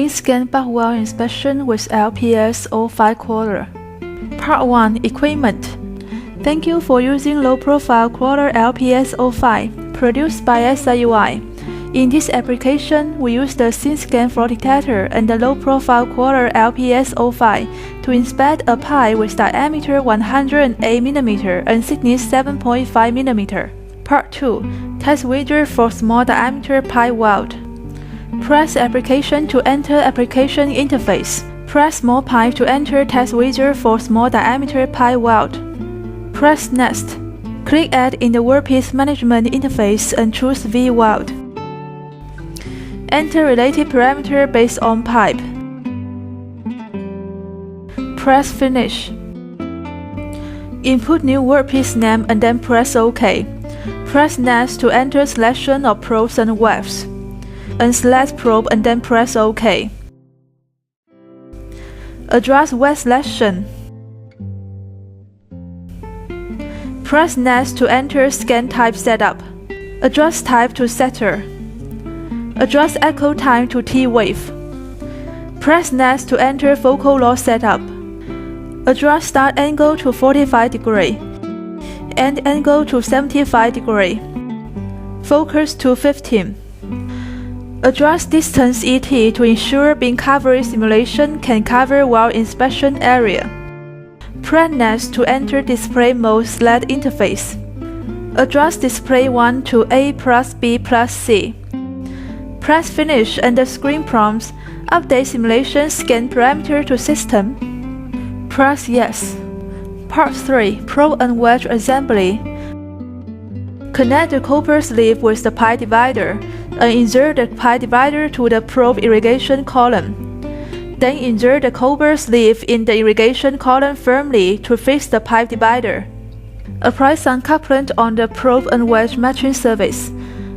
Scene Scan Backwell Inspection with LPS Profile Crawler. Part 1. Equipment. Thank you for using Low Profile Crawler LPS 05, produced by SIUI. In this application, we use the Scene Scan Fraud Detector and the Low Profile Crawler LPS 05 to inspect a pipe with diameter 108 mm and thickness 7.5 mm. Part 2. Test widget for small diameter pipe weld. Press Application to enter Application Interface. Press Small Pipe to enter Test widget for small diameter pipe weld. Press Next. Click Add in the Workpiece Management interface and choose V-Weld. Enter related parameter based on pipe. Press Finish. Input new workpiece name and then press OK. Press Next to enter selection of probes and wefts. Unselect probe and then press OK. Address wet selection. Press Next to enter scan type setup. Adjust type to setter. Adjust echo time to T-wave. Press Next to enter focal loss setup. Adjust start angle to 45 degree. End angle to 75 degree. Focus to 15. Adjust distance ET to ensure beam coverage simulation can cover weld inspection area. Press Next to enter display mode select interface. Adjust display 1 to A plus B plus C. Press Finish and the screen prompts update simulation scan parameter to system. Press Yes. Part 3. Probe and wedge assembly. Connect the copper sleeve with the pipe divider and insert the pipe divider to the probe irrigation column. Then insert the copper sleeve in the irrigation column firmly to fix the pipe divider. Apply some couplant on the probe and wedge matching surface,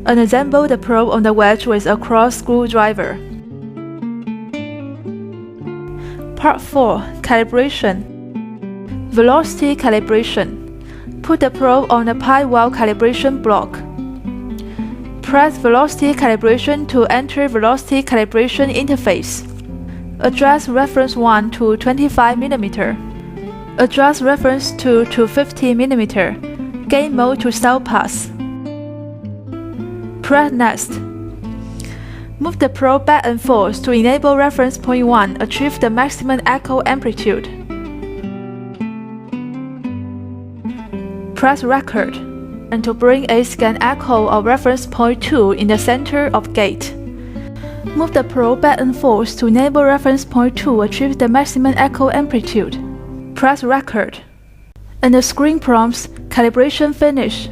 and assemble the probe on the wedge with a cross screwdriver. Part 4. Calibration. Velocity calibration. Put the probe on the pipe weld calibration block. Press Velocity calibration to enter Velocity calibration interface. Adjust reference 1 to 25 mm. Adjust reference 2 to 50 mm. Gain mode to style pass. Press Next. Move the probe back and forth to enable reference point 1 achieve the maximum echo amplitude. Press Record, and to bring a scan echo of reference point 2 in the center of gate. Move the probe back and forth to enable reference point 2 achieve the maximum echo amplitude. Press Record, and the screen prompts Calibration Finish.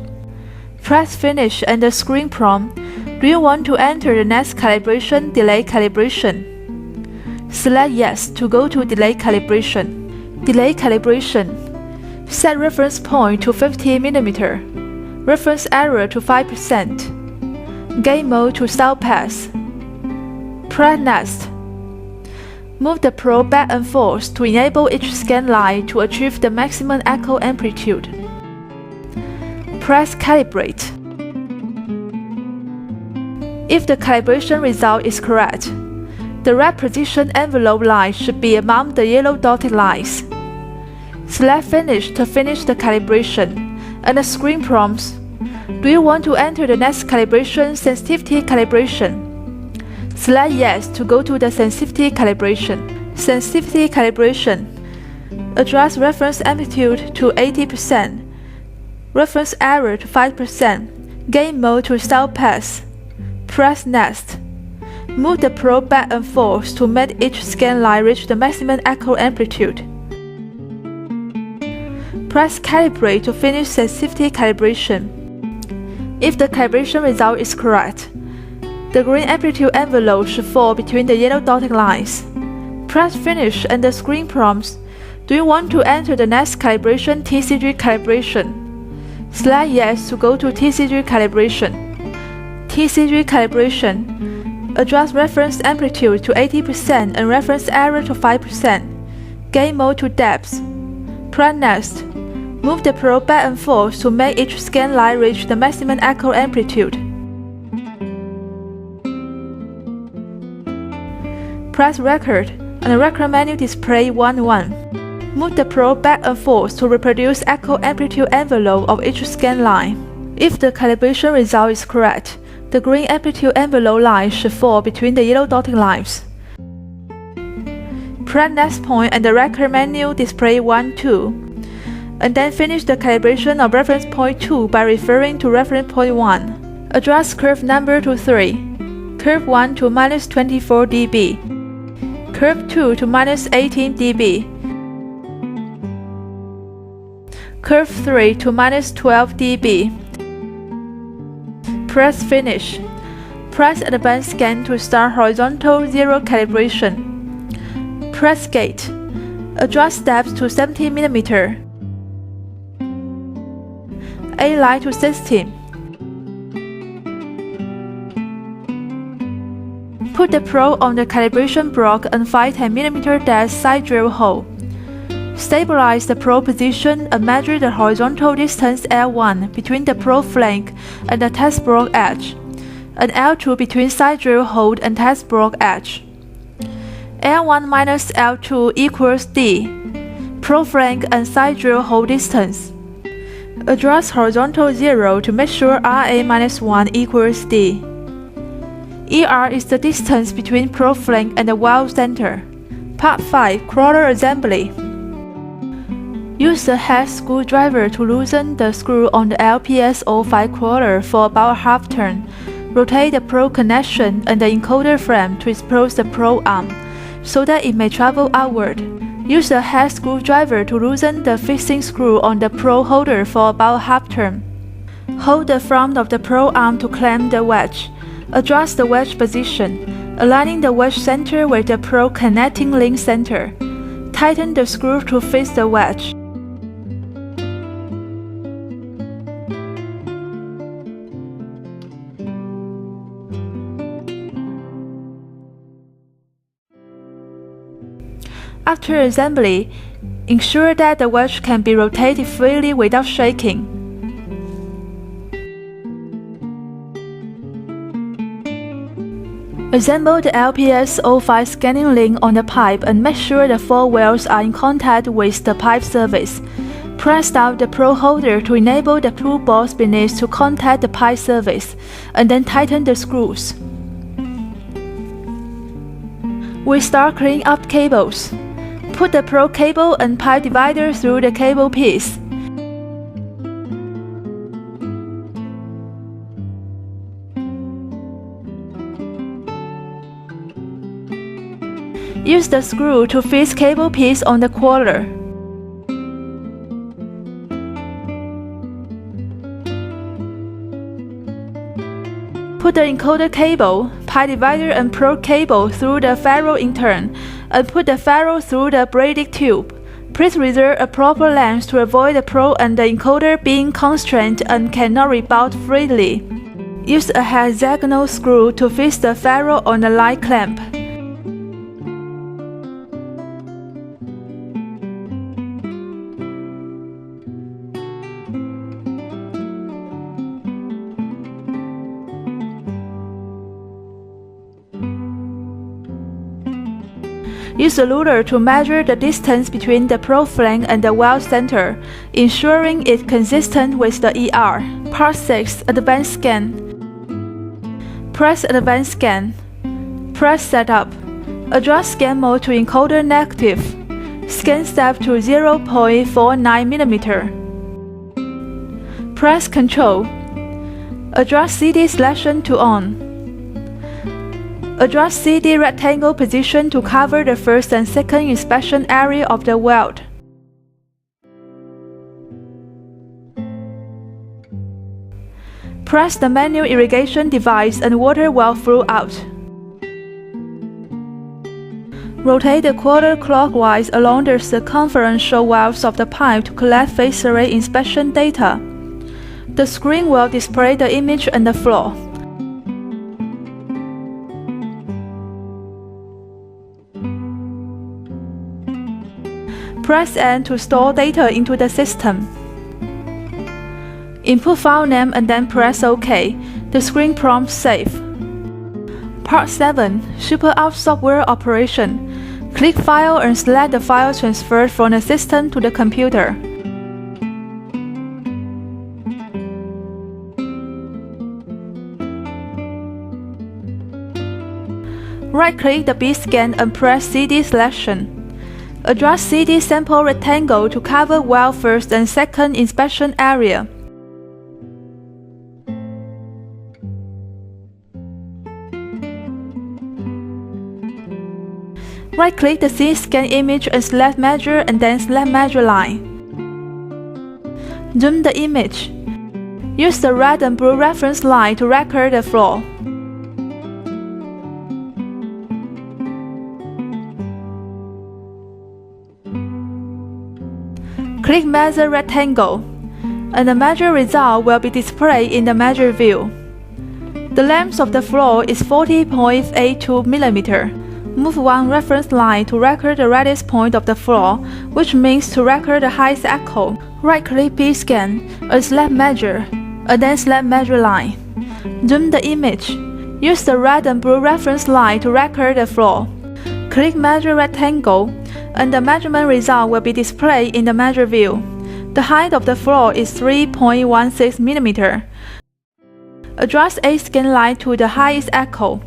Press Finish and the screen prompt, do you want to enter the next calibration delay calibration? Select Yes to go to delay calibration. Delay calibration. Set reference point to 50 mm. Reference error to 5%. Gain mode to style pass. Press Next. Move the probe back and forth to enable each scan line to achieve the maximum echo amplitude. Press Calibrate. If the calibration result is correct, the red position envelope line should be among the yellow dotted lines. Select Finish to finish the calibration, and the screen prompts, do you want to enter the next calibration sensitivity calibration? Select Yes to go to the sensitivity calibration. Sensitivity calibration. Adjust reference amplitude to 80%. Reference error to 5%. Gain mode to style pass. Press Next. Move the probe back and forth to make each scan line reach the maximum echo amplitude. Press Calibrate to finish sensitivity calibration. If the calibration result is correct, the green amplitude envelope should fall between the yellow dotted lines. Press Finish and the screen prompts, do you want to enter the next calibration TCG calibration? Select Yes to go to TCG calibration. TCG calibration. Adjust reference amplitude to 80% and reference error to 5%. Gain mode to depth. Press Next. Move the probe back and forth to make each scan line reach the maximum echo amplitude. Press Record, and the record menu displays 1-1. Move the probe back and forth to reproduce echo amplitude envelope of each scan line. If the calibration result is correct, the green amplitude envelope line should fall between the yellow dotted lines. Press Next point and the record menu displays 1-2, and then finish the calibration of reference point 2 by referring to reference point 1. Adjust curve number to 3, curve 1 to -24 dB, curve 2 to -18 dB, curve 3 to -12 dB. Press Finish. Press Advanced Scan to start horizontal zero calibration. Press Gate. Adjust steps to 70 mm. A-line to 16. Put the probe on the calibration block and find 10 mm depth side drill hole. Stabilize the probe position and measure the horizontal distance L1 between the probe flank and the test block edge, and L2 between side drill hole and test block edge. L1 minus L2 equals D, probe flank and side drill hole distance. Adjust horizontal 0 to make sure RA minus 1 equals D. ER is the distance between probe flank and the valve center. Part 5. Crawler Assembly. Use the head screwdriver to loosen the screw on the LPS 05 crawler for about half turn. Rotate the probe connection and the encoder frame to expose the probe arm, so that it may travel outward. Use the head screwdriver to loosen the fixing screw on the probe holder for about half turn. Hold the front of the probe arm to clamp the wedge. Adjust the wedge position, aligning the wedge center with the probe connecting link center. Tighten the screw to fix the wedge. After assembly, ensure that the wedge can be rotated freely without shaking. Assemble the LPS 05 scanning link on the pipe and make sure the 4 welds are in contact with the pipe surface. Press down the probe holder to enable the 2 bolts beneath to contact the pipe surface, and then tighten the screws. We start cleaning up cables. Put the probe cable and pipe divider through the cable piece. Use the screw to fix cable piece on the crawler. Put the encoder cable, pipe divider and probe cable through the ferrule intern, and put the ferrule through the braided tube. Please reserve a proper length to avoid the probe and the encoder being constrained and cannot rebound freely. Use a hexagonal screw to fix the ferrule on the line clamp. Use a ruler to measure the distance between the probe flank and the valve center, ensuring it's consistent with the ER. Part 6. Advanced Scan. Press Advanced Scan. Press Setup. Adjust scan mode to encoder negative. Scan step to 0.49 mm. Press Ctrl. Adjust CD selection to on. Adjust CD rectangle position to cover the first and second inspection area of the weld. Press the manual irrigation device and water will flow out. Rotate the crawler clockwise along the circumferential valves of the pipe to collect phase array inspection data. The screen will display the image and the flow. Press N to store data into the system. Input file name and then press OK. The screen prompts Save. Part 7. SuperUp software operation. Click File and select the file transferred from the system to the computer. Right-click the B-scan and press CD selection. Adjust CD sample rectangle to cover well first and second inspection area. Right-click the C-scan image and select Measure and then select Measure line. Zoom the image. Use the red and blue reference line to record the floor. Click Measure Rectangle, and the measure result will be displayed in the measure view. The length of the floor is 40.82 mm. Move one reference line to record the radius point of the floor, which means to record the highest echo. Right-click B-scan and select Measure, and then select Measure line. Zoom the image. Use the red and blue reference line to record the floor. Click Measure Rectangle, and the measurement result will be displayed in the measure view. The height of the floor is 3.16 mm. Adjust A-scan line to the highest echo.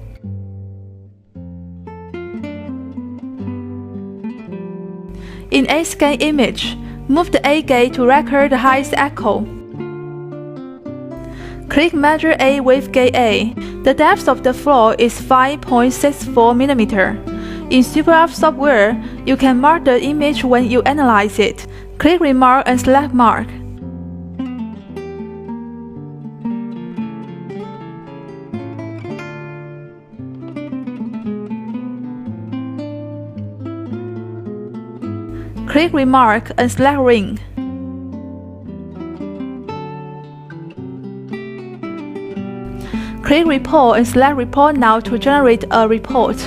In A-scan image, move the A gate to record the highest echo. Click Measure A with gate A. The depth of the floor is 5.64 mm. In SuperUp software, you can mark the image when you analyze it. Click Remark and select Mark. Click Remark and select Ring. Click Report and select Report Now to generate a report.